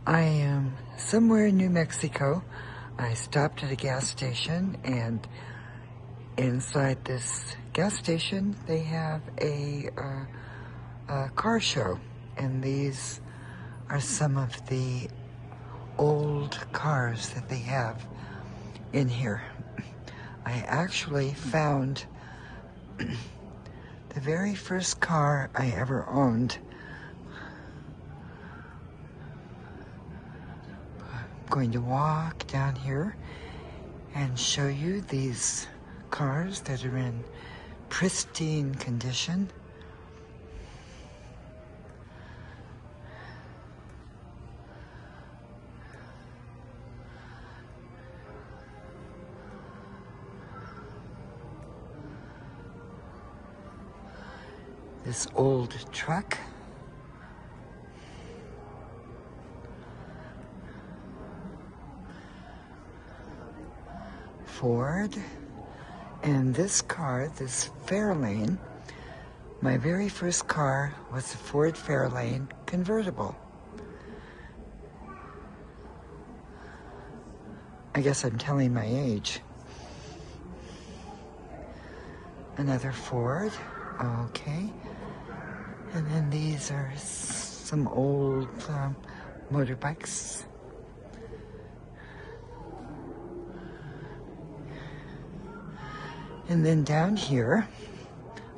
I am somewhere in New Mexico. I stopped at a gas station, and inside this gas station they have a car show, and these are some of the old cars that they have in here. I actually found the very first car I ever owned. I'm going to walk down here and show you these cars that are in pristine condition. This old truck. Ford. And this car, this Fairlane, my very first car was a Ford Fairlane convertible. I guess I'm telling my age. Another Ford, okay. And then these are some old motorbikes. And then down here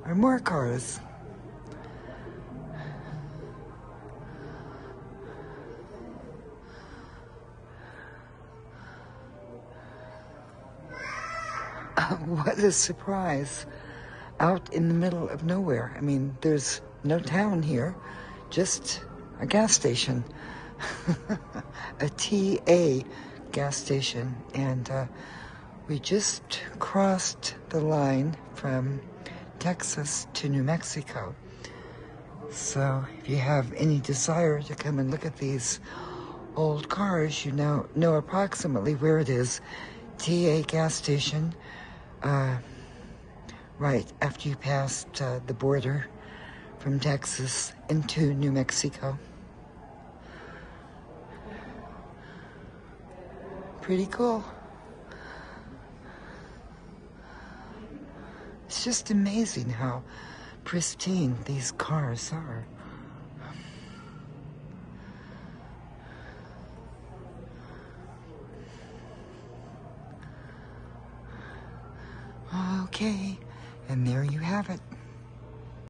are more cars. What a surprise. Out in the middle of nowhere. I mean, there's no town here, just a gas station. A TA gas station. And we just crossed the line from Texas to New Mexico. So if you have any desire to come and look at these old cars, you know approximately where it is. TA gas station, right after you passed the border from Texas into New Mexico. Pretty cool. It's just amazing how pristine these cars are. Okay, and there you have it.